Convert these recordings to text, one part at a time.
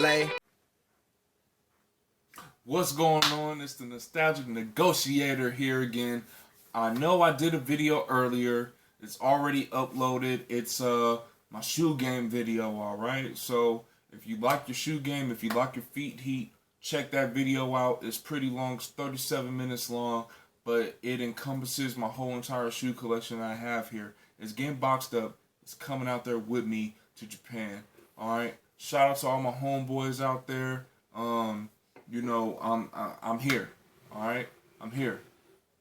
play. What's going on? It's the Nostalgic Negotiator here again. I know I did a video earlier. It's already uploaded. It's my shoe game video, alright? So if you like your shoe game, if you like your feet heat, check that video out. It's pretty long. It's 37 minutes long, but it encompasses my whole entire shoe collection I have here. It's getting boxed up. It's coming out there with me to Japan. Alright? Shout out to all my homeboys out there. You know, I'm here. Alright? I'm here.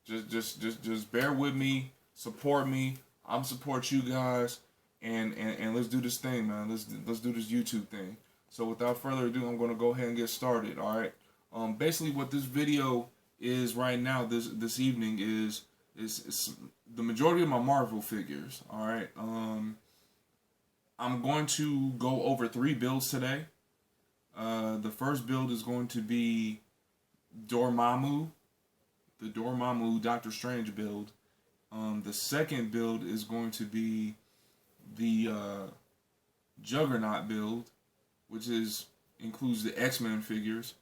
Just bear with me, support me. I'm support you guys, and let's do this thing, man. Let's do this YouTube thing. So without further ado, I'm gonna go ahead and get started. All right. Basically, what this video is right now, this evening is the majority of my Marvel figures. All right. I'm going to go over 3 builds today. The first build is going to be Dormammu. The Dormammu Doctor Strange build. The second build is going to be the Juggernaut build, which includes the X-Men figures.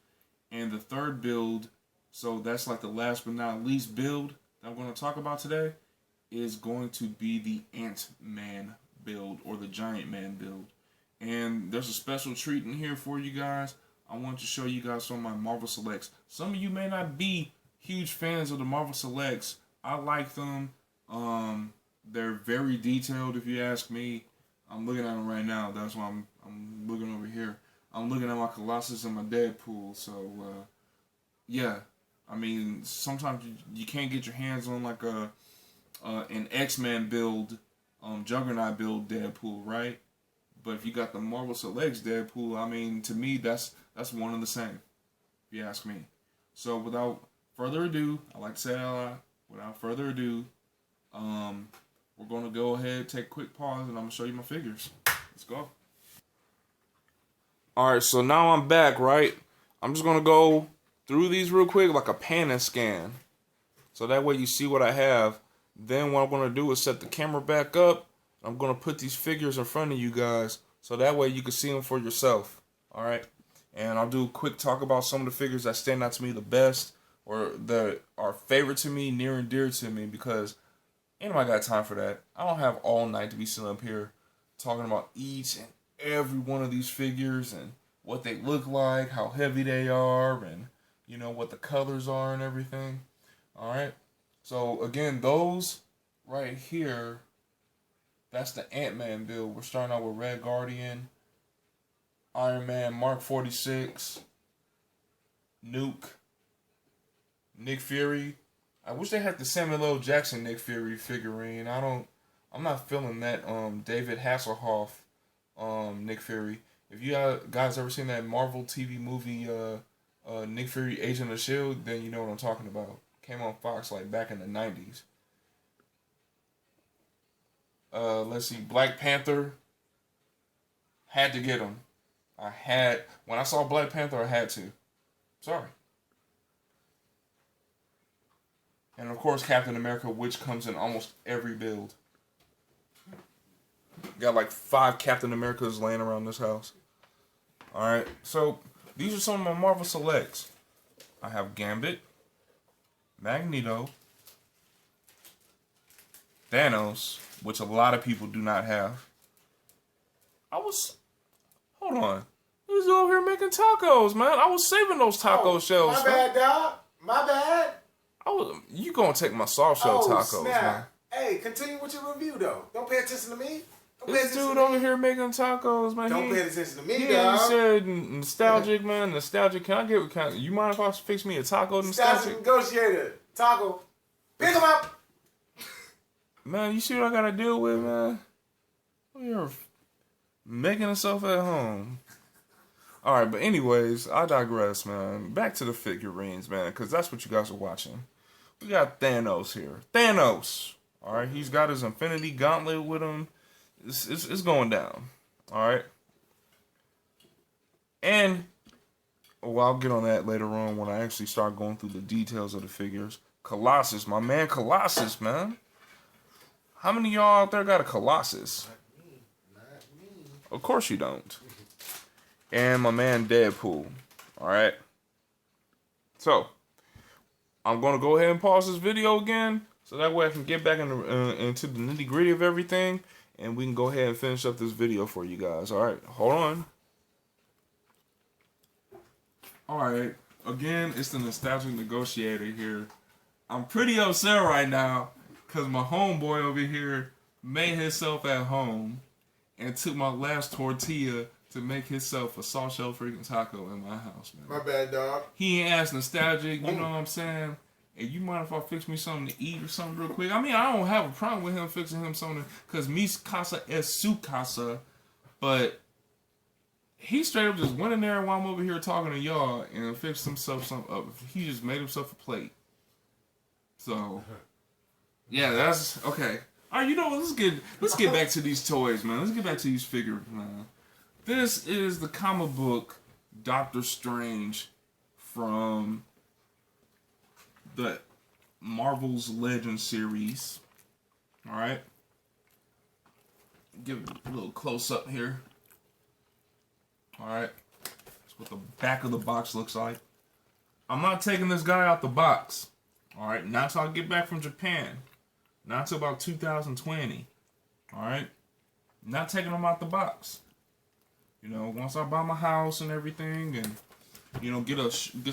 And the third build, so that's like the last but not least build that I'm going to talk about today, is going to be the Antman build, or the Giant Man build. And there's a special treat in here for you guys. I want to show you guys some of my Marvel Selects. Some of you may not be huge fans of the Marvel Selects. I like them. They're very detailed, if you ask me. I'm looking at them right now. That's why I'm looking over here. I'm looking at my Colossus and my Deadpool. So, yeah. I mean, sometimes you can't get your hands on like an X-Men build, Juggernaut build Deadpool, right? But if you got the Marvel Selects Deadpool, I mean, to me, that's one and the same, if you ask me. So, without further ado, I like to say that a lot. Without further ado, we're going to go ahead, take a quick pause, and I'm going to show you my figures. Let's go. Alright, so now I'm back, right? I'm just going to go through these real quick like a pan and scan. So that way you see what I have. Then what I'm going to do is set the camera back up. I'm going to put these figures in front of you guys, so that way you can see them for yourself. Alright? And I'll do a quick talk about some of the figures that stand out to me the best, or that are favorite to me, near and dear to me, because ain't nobody got time for that. I don't have all night to be sitting up here talking about each and every one of these figures and what they look like, how heavy they are, and you know what the colors are and everything. Alright? So again, those right here, that's the Ant-Man build. We're starting out with Red Guardian, Iron Man Mark 46, Nuke, Nick Fury. I wish they had the Samuel L. Jackson Nick Fury figurine. I'm not feeling that David Hasselhoff Nick Fury. If you guys ever seen that Marvel TV movie Nick Fury Agent of S.H.I.E.L.D., then you know what I'm talking about. Came on Fox like back in the 90s. Let's see, Black Panther. Had to get him. When I saw Black Panther, I had to. Sorry. And of course, Captain America, which comes in almost every build. Got like 5 Captain Americas laying around this house. Alright, so these are some of my Marvel Selects. I have Gambit, Magneto, Thanos, which a lot of people do not have. Hold on. He was over here making tacos, man. I was saving those taco shells. My bad, dog. My bad. You gonna take my soft shell tacos, snap. man. Hey, continue with your review, though. Don't pay attention to me. This dude over here making tacos, man. Don't pay attention to me, dog. You said nostalgic, man. Nostalgic. You mind if I fix me a taco nostalgic? Negotiator. Taco. Pick them up. Man, you see what I gotta deal with, man? You're making himself at home. Alright, but anyways, I digress, man. Back to the figurines, man, because that's what you guys are watching. We got Thanos here. Thanos! Alright, he's got his Infinity Gauntlet with him. It's going down. Alright? And, well, I'll get on that later on when I actually start going through the details of the figures. Colossus, my man Colossus, man. How many of y'all out there got a Colossus? Not me. Of course you don't. and my man Deadpool. All right. So I'm gonna go ahead and pause this video again, so that way I can get back into the nitty gritty of everything, and we can go ahead and finish up this video for you guys. All right, hold on. All right, again, it's the nostalgic negotiator here. I'm pretty upset right now because my homeboy over here made himself at home and took my last tortilla to make himself a soft shell freaking taco in my house, man. My bad, dog. He ain't as nostalgic, you know what I'm saying? And you mind if I fix me something to eat or something real quick? I mean, I don't have a problem with him fixing him something, because mis casa es su casa, but he straight up just went in there while I'm over here talking to y'all and fixed himself something up. He just made himself a plate. So, yeah, that's okay. All right, you know what? Let's get back to these toys, man. Let's get back to these figures, man. This is the comic book Doctor Strange from the Marvel's Legends series. All right, give it a little close up here. All right, that's what the back of the box looks like. I'm not taking this guy out the box. All right, not till I get back from Japan. Not till about 2020. All right, not taking him out the box. You know, once I buy my house and everything, and you know, get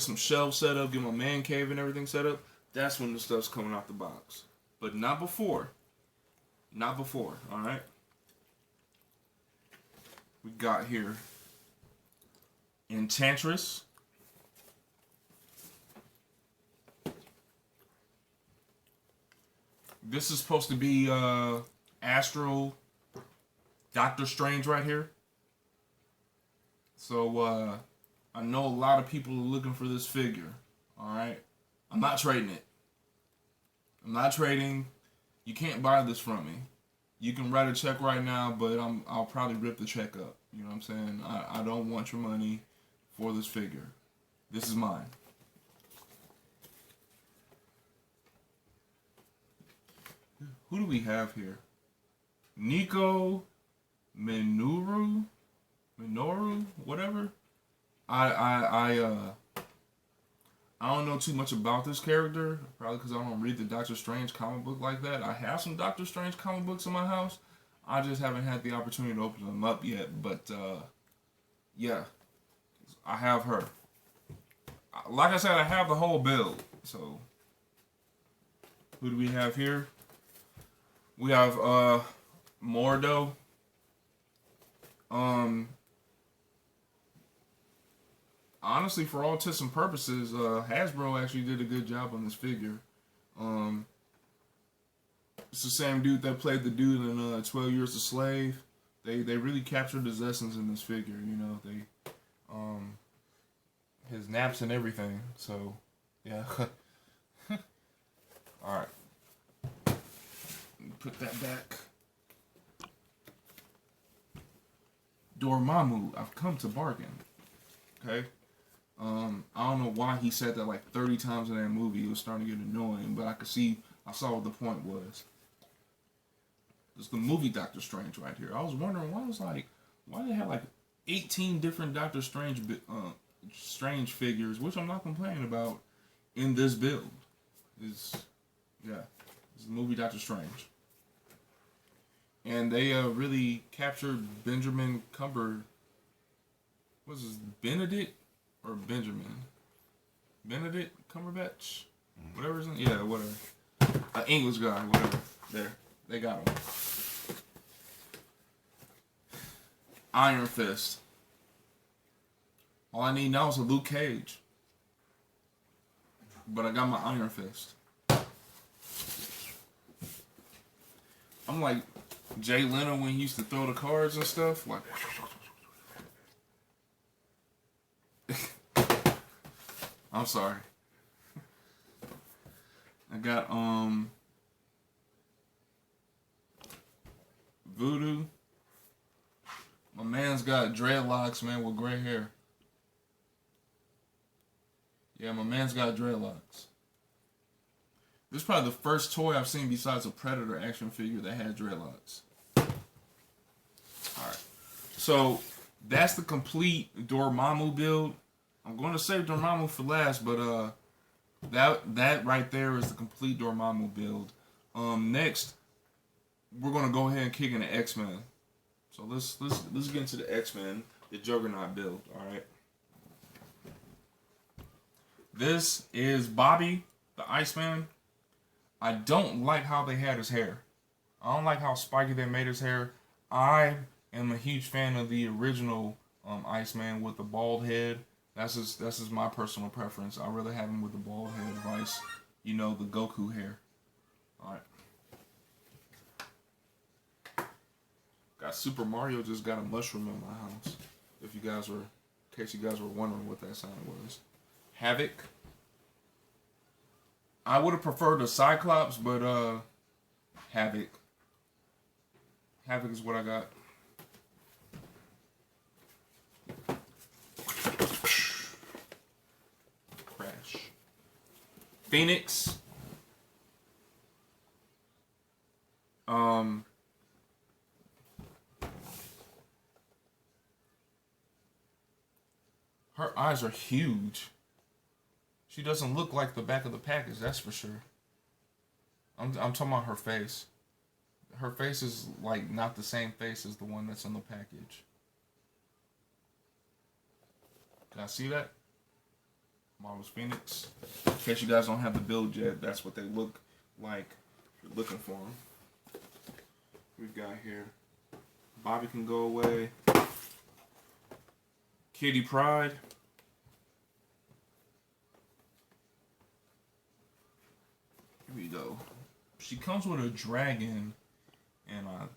some shelves set up, get my man cave and everything set up, that's when the stuff's coming out the box. But not before. Not before. All right. We got here Enchantress. This is supposed to be Astral Doctor Strange right here. So I know a lot of people are looking for this figure. All right, I'm not trading it. I'm not trading. You can't buy this from me. You can write a check right now, but I'll probably rip the check up. You know what I'm saying? I don't want your money for this figure. This is mine. Who do we have here? Nico Minoru, whatever. I don't know too much about this character, probably because I don't read the Doctor Strange comic book like that. I have some Doctor Strange comic books in my house. I just haven't had the opportunity to open them up yet. But yeah, I have her. Like I said, I have the whole build. So who do we have here? We have Mordo. Honestly, for all intents and purposes, Hasbro actually did a good job on this figure. It's the same dude that played the dude in 12 Years a Slave. They really captured his essence in this figure. You know, his naps and everything. So, yeah. All right. Put that back. Dormammu, I've come to bargain. Okay. I don't know why he said that like 30 times in that movie. It was starting to get annoying, but I saw what the point was. It's the movie Doctor Strange right here. I was wondering why they have like 18 different Doctor Strange figures, which I'm not complaining about, in this build. It's the movie Doctor Strange. And they really captured Benjamin Cumber. What's his Benedict or Benjamin? Benedict Cumberbatch? Whatever his name. Yeah, whatever. An English guy, whatever. There. They got him. Iron Fist. All I need now is a Luke Cage. But I got my Iron Fist. I'm like Jay Leno when he used to throw the cards and stuff. Like, I'm sorry. I got Voodoo. My man's got dreadlocks, man, with gray hair. Yeah, my man's got dreadlocks. This is probably the first toy I've seen besides a Predator action figure that had dreadlocks. Alright. So, that's the complete Dormammu build. I'm going to save Dormammu for last, but that right there is the complete Dormammu build. Next, we're gonna go ahead and kick in the X-Men. So let's get into the X-Men, the Juggernaut build. All right. This is Bobby, the Iceman. I don't like how they had his hair. I don't like how spiky they made his hair. I am a huge fan of the original Iceman with the bald head. That's just my personal preference. I'd rather have him with the bald head vice, the Goku hair. Alright. Got Super Mario just got a mushroom in my house. In case you guys were wondering what that sound was. Havoc. I would have preferred the Cyclops, but Havoc. Havoc is what I got. Crash. Phoenix. Her eyes are huge. She doesn't look like the back of the package, that's for sure. I'm talking about her face. Her face is like not the same face as the one that's on the package. Can I see that? Marvel's Phoenix. In case you guys don't have the build yet, that's what they look like. If you're looking for them. We've got here. Bobby can go away. Kitty Pryde. Here we go. She comes with a dragon, and I'm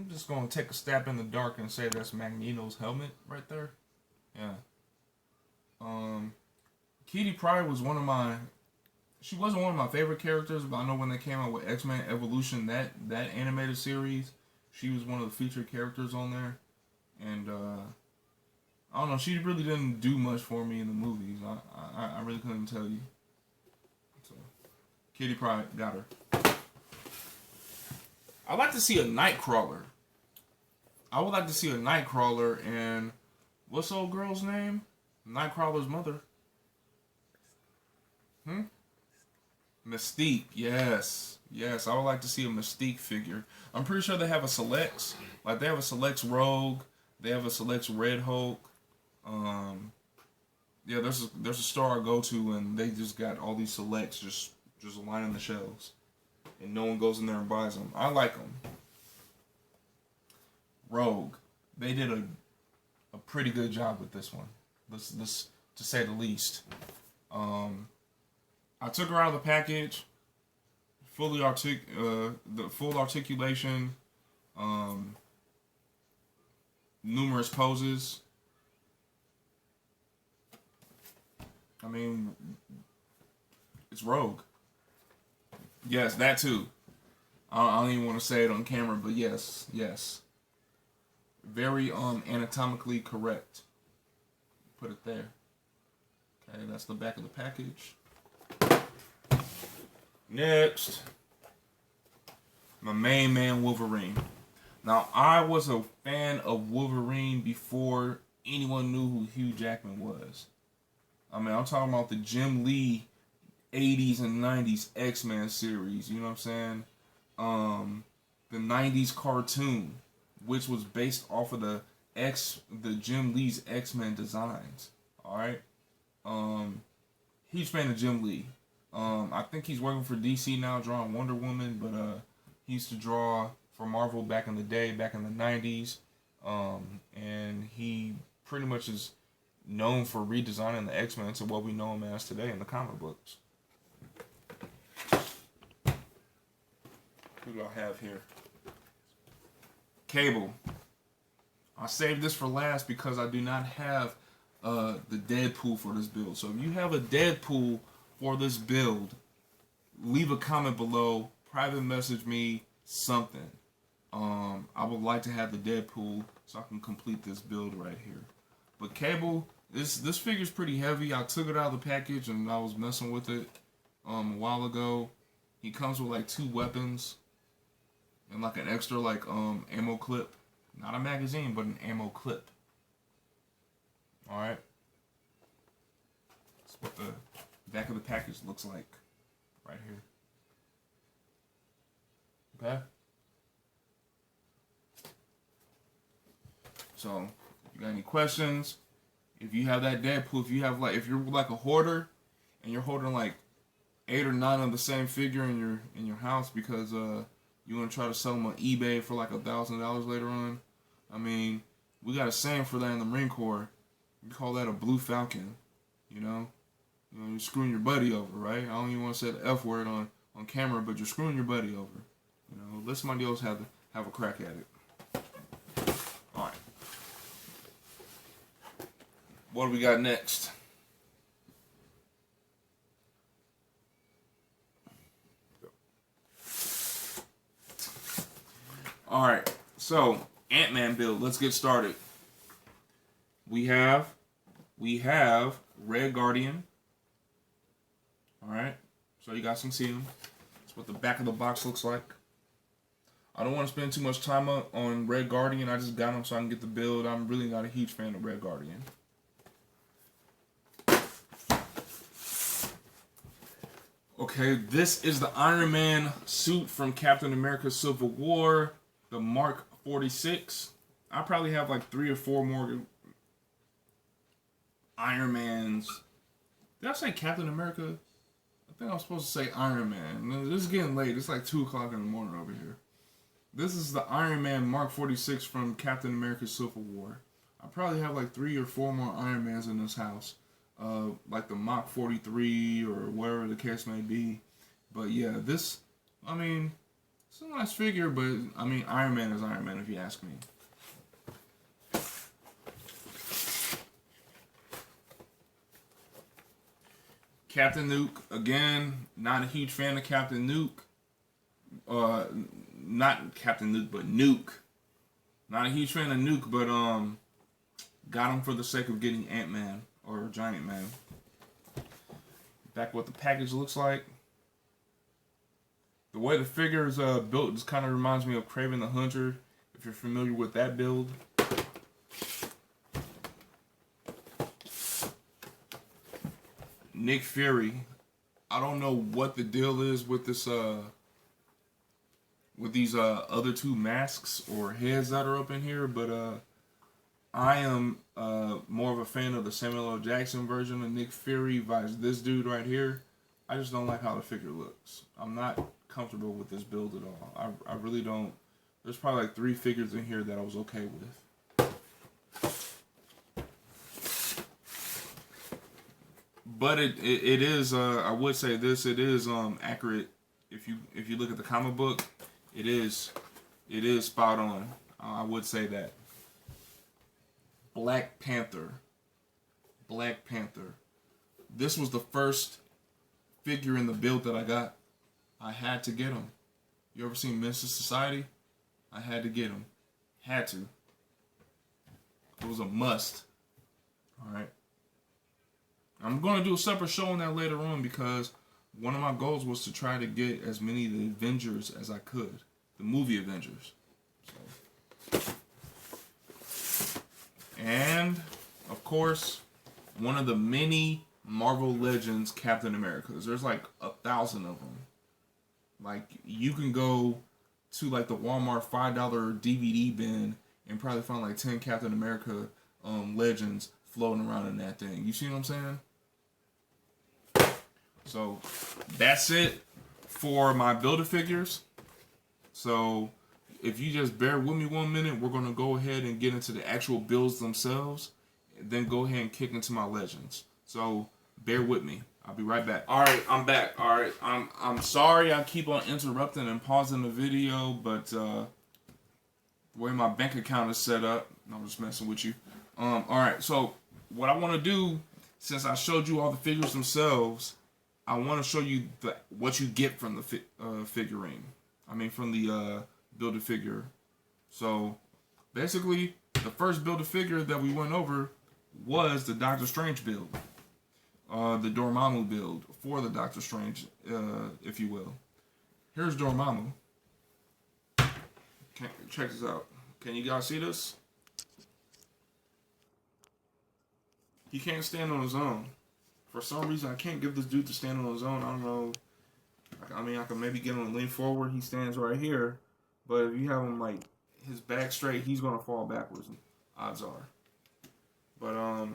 just gonna take a stab in the dark and say that's Magneto's helmet right there. Yeah. Kitty Pryde was she wasn't one of my favorite characters, but I know when they came out with X-Men Evolution, that animated series, she was one of the featured characters on there, and I don't know, she really didn't do much for me in the movies. I really couldn't tell you. So, Kitty Pryde, got her. I'd like to see a Nightcrawler. I would like to see a Nightcrawler, and what's the old girl's name? Nightcrawler's mother. Mystique, yes. Yes, I would like to see a Mystique figure. I'm pretty sure they have a Selects. Like, they have a Selects Rogue. They have a Selects Red Hulk. Yeah, there's a store I go to, and they just got all these Selects just lining the shelves. And no one goes in there and buys them. I like them. Rogue. They did a pretty good job with this one. This to say the least. I took her out of the package. The full articulation. Numerous poses. I mean, it's Rogue. Yes, that too. I don't even want to say it on camera, but yes. Very anatomically correct. Put it there. Okay, that's the back of the package. Next, my main man, Wolverine. Now, I was a fan of Wolverine before anyone knew who Hugh Jackman was. I mean, I'm talking about the Jim Lee 80s and 90s X-Men series, you know what I'm saying? The 90s cartoon, which was based off of the Jim Lee's X-Men designs. Alright? Huge fan of Jim Lee. I think he's working for DC now, drawing Wonder Woman, but he used to draw for Marvel back in the day, back in the 90s. And he pretty much is known for redesigning the X-Men to what we know him as today in the comic books. Who do I have here? Cable. I saved this for last because I do not have the Deadpool for this build. So if you have a Deadpool for this build, leave a comment below, private message me something. I would like to have the Deadpool so I can complete this build right here. But Cable, this figure's pretty heavy. I took it out of the package and I was messing with it a while ago. He comes with like 2 weapons and like an extra like ammo clip. Not a magazine, but an ammo clip. All right. That's what the back of the package looks like right here. Okay. So, if you got any questions, if you have that Deadpool, if you're like a hoarder and you're holding like 8 or 9 of the same figure in your house because you want to try to sell them on eBay for like $1,000 later on, I mean, we got a saying for that in the Marine Corps. We call that a blue falcon. You know, you're screwing your buddy over, right? I don't even want to say the F word on camera, but you're screwing your buddy over. You know, let somebody else have a crack at it. All right. What do we got next? All right. So, Ant-Man build. Let's get started. We have Red Guardian. All right. So you guys can see him. That's what the back of the box looks like. I don't want to spend too much time on Red Guardian. I just got him so I can get the build. I'm really not a huge fan of Red Guardian. Okay, this is the Iron Man suit from Captain America Civil War, the Mark 46. I probably have like 3 or 4 more Iron Mans. Did I say Captain America? I think I was supposed to say Iron Man. This is getting late. It's like 2 o'clock in the morning over here. This is the Iron Man Mark 46 from Captain America Civil War. I probably have like 3 or 4 more Iron Mans in this house. Like the Mach 43 or whatever the case may be. But yeah, this, I mean, it's a nice figure, but I mean, Iron Man is Iron Man if you ask me. Captain Nuke, again, not a huge fan of Captain Nuke. Not Captain Nuke, but Nuke. Not a huge fan of Nuke, but got him for the sake of getting Ant-Man. Or Giant Man. Back what the package looks like. The way the figure is built just kind of reminds me of Kraven the Hunter, if you're familiar with that build. Nick Fury. I don't know what the deal is with this with these other 2 masks or heads that are up in here, but I am more of a fan of the Samuel L. Jackson version of Nick Fury versus this dude right here. I just don't like how the figure looks. I'm not comfortable with this build at all. I really don't. There's probably like 3 figures in here that I was okay with. But it is, I would say this, it is accurate. If you look at the comic book, it is spot on. I would say that. Black Panther. This was the first figure in the build that I got. I had to get him. You ever seen Menace Society? I had to get him. Had to. It was a must. Alright. I'm going to do a separate show on that later on because one of my goals was to try to get as many of the Avengers as I could. The movie Avengers. So. And, of course, one of the many Marvel Legends Captain Americas. There's like 1,000 of them. Like, you can go to like the Walmart $5 DVD bin and probably find like 10 Captain America Legends floating around in that thing. You see what I'm saying? So, that's it for my Build-A-Figures. So, if you just bear with me 1 minute, we're going to go ahead and get into the actual builds themselves. Then go ahead and kick into my Legends. So, bear with me. I'll be right back. Alright, I'm back. Alright, I'm sorry I keep on interrupting and pausing the video, but the way my bank account is set up, I'm just messing with you. Alright, so what I want to do, since I showed you all the figures themselves, I want to show you what you get from the figurine. I mean, from the Build-A-Figure. So, basically, the first Build-A-Figure that we went over was the Doctor Strange build. The Dormammu build for the Doctor Strange, if you will. Here's Dormammu. Check this out. Can you guys see this? He can't stand on his own. For some reason, I can't get this dude to stand on his own. I don't know. I mean, I can maybe get him to lean forward. He stands right here. But if you have him, like, his back straight, he's going to fall backwards. Odds are. But, I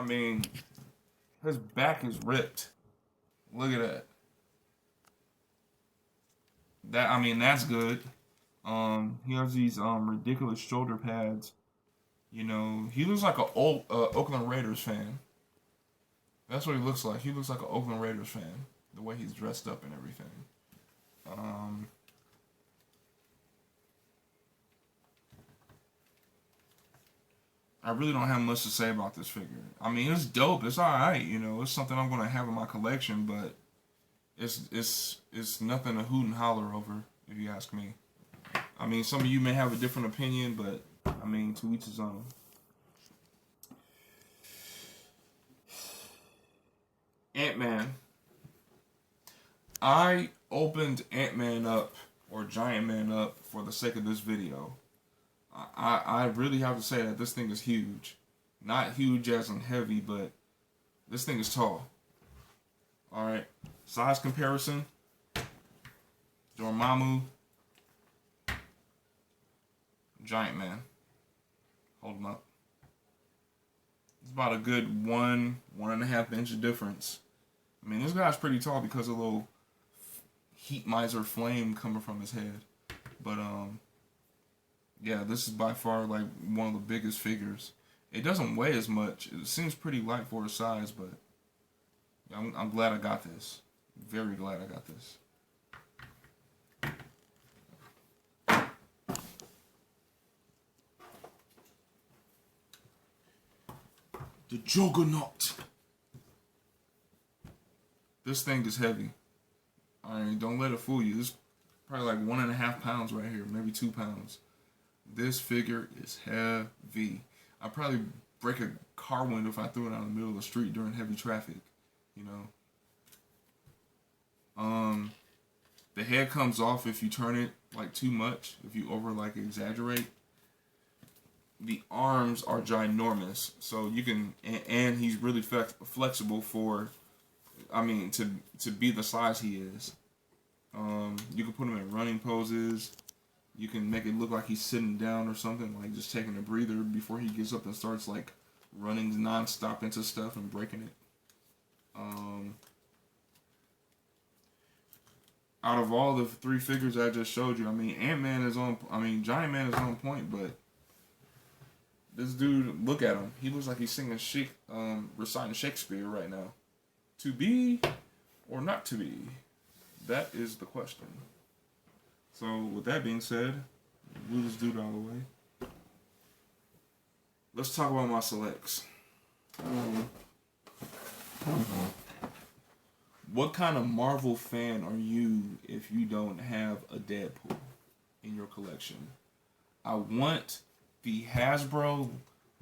mean, his back is ripped. Look at that. I mean, that's good. He has these, ridiculous shoulder pads. You know, he looks like an old, Oakland Raiders fan. That's what he looks like. He looks like an Oakland Raiders fan. The way he's dressed up and everything. I really don't have much to say about this figure. I mean, it's dope. It's alright, you know. It's something I'm gonna have in my collection, but it's nothing to hoot and holler over, if you ask me. I mean, some of you may have a different opinion, but I mean, to each his own. Ant-Man. I opened Ant-Man up, or Giant Man up, for the sake of this video. I really have to say that this thing is huge. Not huge as in heavy, but this thing is tall. Alright. Size comparison. Dormammu. Giant Man. Hold him up. It's about a good 1.5 inch difference. I mean, this guy's pretty tall because of a little heat miser flame coming from his head. But, yeah, this is by far, like, one of the biggest figures. It doesn't weigh as much. It seems pretty light for its size, but I'm glad I got this. Very glad I got this. The Juggernaut. This thing is heavy. I mean, don't let it fool you. This is probably like 1.5 pounds right here, maybe 2 pounds. This figure is heavy. I'd probably break a car window if I threw it out in the middle of the street during heavy traffic, you know. The head comes off if you turn it like too much, if you over like exaggerate. The arms are ginormous, so you can, and he's really flexible for, I mean, to be the size he is. You can put him in running poses. You can make it look like he's sitting down or something, like just taking a breather before he gets up and starts like running non-stop into stuff and breaking it. Out of all the 3 figures I just showed you, I mean, Ant-Man is on, I mean, Giant Man is on point, but this dude, look at him. He looks like he's singing reciting Shakespeare right now. To be or not to be? That is the question. So, with that being said, move this dude out of the way. Let's talk about my selects. What kind of Marvel fan are you if you don't have a Deadpool in your collection? I want the Hasbro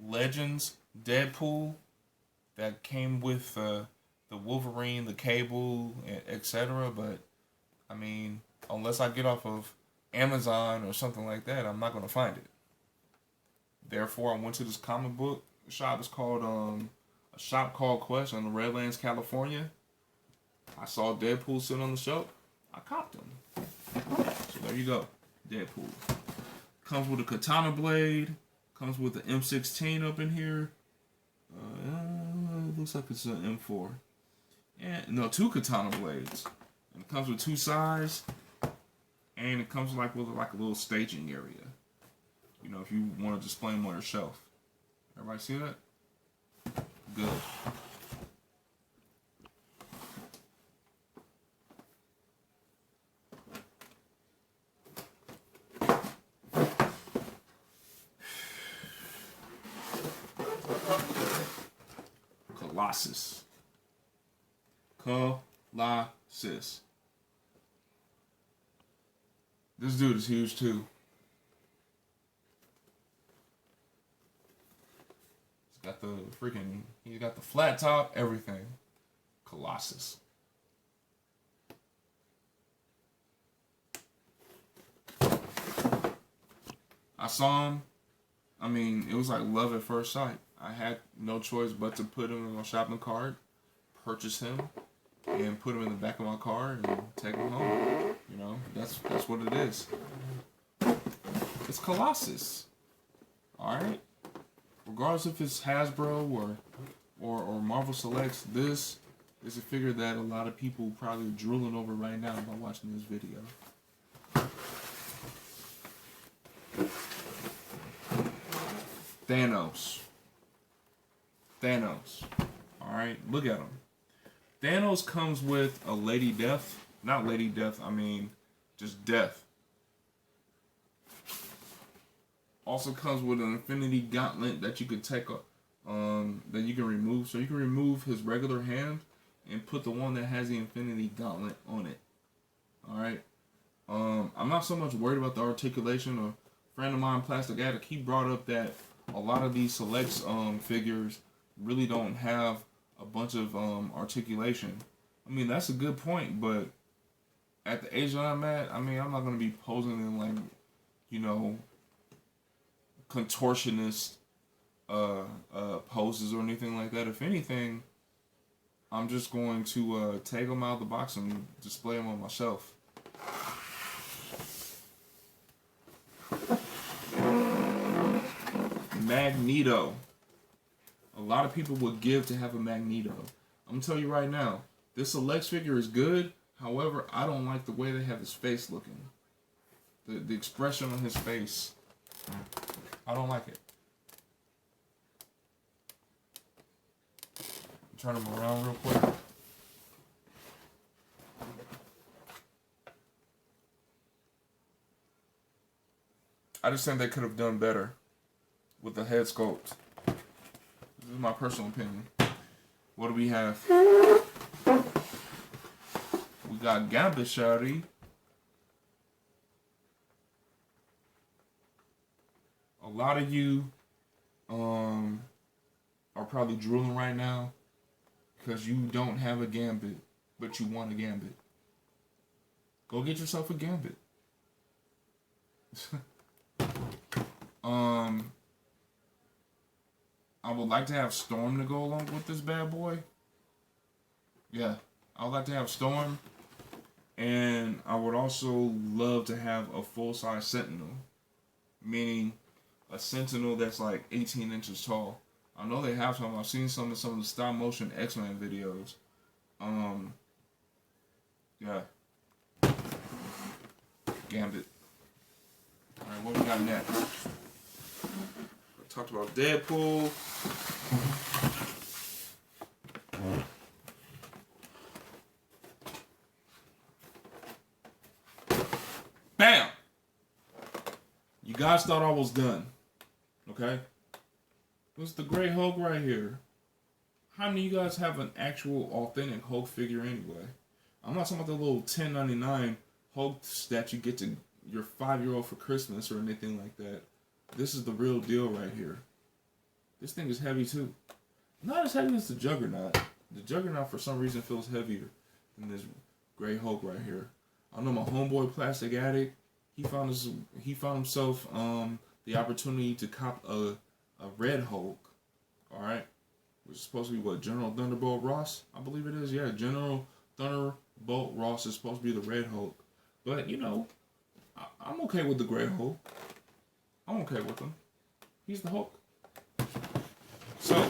Legends Deadpool that came with the Wolverine, the Cable, etc. But, I mean, unless I get off of Amazon or something like that, I'm not going to find it. Therefore, I went to this comic book shop. It's called, a shop called Quest in Redlands, California. I saw Deadpool sitting on the shelf. I copped him. So there you go. Deadpool. Comes with a katana blade. Comes with the M16 up in here. Looks like it's an M4. And no, 2 katana blades. And it comes with 2 sides. And it comes with like a little staging area. You know, if you want to display them on your shelf. Everybody see that? Good. Colossus. Colossus. This dude is huge too. He's got the flat top, everything. Colossus. I saw him. I mean, it was like love at first sight. I had no choice but to put him in my shopping cart, purchase him, and put him in the back of my car and take him home. You know, that's what it is. It's Colossus. Alright? Regardless if it's Hasbro or Marvel Selects, this is a figure that a lot of people probably are drooling over right now by watching this video. Thanos. Alright, look at him. Thanos comes with a Lady Death. Not Lady Death, I mean just Death. Also comes with an Infinity Gauntlet that you could take that you can remove. So you can remove his regular hand and put the one that has the Infinity Gauntlet on it. Alright. I'm not so much worried about the articulation. A friend of mine, Plastic Addict, he brought up that a lot of these selects figures really don't have a bunch of articulation. I mean, that's a good point, but at the age that I'm at, I mean, I'm not going to be posing in, like, you know, contortionist poses or anything like that. If anything, I'm just going to take them out of the box and display them on my shelf. Magneto. A lot of people would give to have a Magneto. I'm going to tell you right now, this Selects figure is good. However, I don't like the way they have his face looking. The expression on his face. I don't like it. Turn him around real quick. I just think they could have done better with the head sculpt. This is my personal opinion. What do we have? We got Gambit Shouty. A lot of you are probably drooling right now because you don't have a Gambit, but you want a Gambit. Go get yourself a Gambit. I would like to have Storm to go along with this bad boy. Yeah, I would like to have Storm. And I would also love to have a full-size Sentinel. Meaning a Sentinel that's like 18 inches tall. I know they have some. I've seen some of the stop-motion X-Men videos. Yeah. Gambit. Alright, what we got next? We talked about Deadpool. Bam! You guys thought I was done. Okay? What's the Great Hulk right here? How many of you guys have an actual authentic Hulk figure anyway? I'm not talking about the little $10.99 Hulks that you get to your 5-year-old for Christmas or anything like that. This is the real deal right here. This thing is heavy too. Not as heavy as the Juggernaut. The Juggernaut for some reason feels heavier than this Great Hulk right here. I know my homeboy Plastic Addict. He found himself the opportunity to cop a Red Hulk. All right, which is supposed to be what, General Thunderbolt Ross? I believe it is. Yeah, General Thunderbolt Ross is supposed to be the Red Hulk. But you know, I'm okay with the Great Hulk. I'm okay with him. He's the Hulk. So,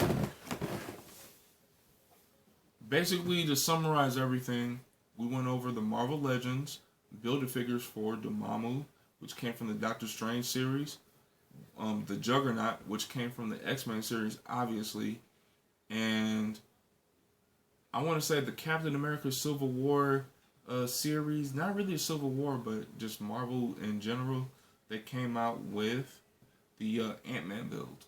basically, to summarize everything, we went over the Marvel Legends Build-A-Figures for Dormammu, which came from the Doctor Strange series, the Juggernaut, which came from the X-Men series, obviously, and I want to say the Captain America Civil War series, not really a Civil War, but just Marvel in general, they came out with the Ant-Man build.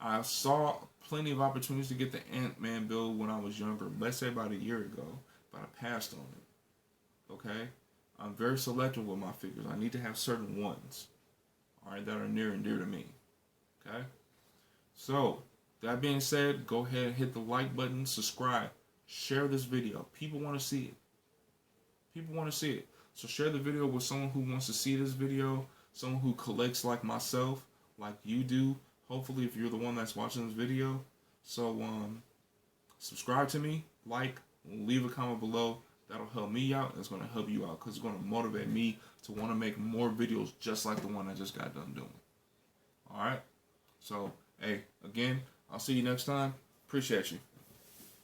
I saw plenty of opportunities to get the Ant-Man build when I was younger, let's say about a year ago, but I passed on it. Okay? I'm very selective with my figures. I need to have certain ones, alright, that are near and dear to me. Okay? So, that being said, go ahead and hit the like button, subscribe, share this video. People want to see it. People want to see it. So share the video with someone who wants to see this video, someone who collects like myself, like you do. hopefully, if you're the one that's watching this video, so subscribe to me, like, leave a comment below. That'll help me out. It's gonna help you out because it's gonna motivate me to want to make more videos just like the one I just got done doing. All right. So, hey, again, I'll see you next time. Appreciate you.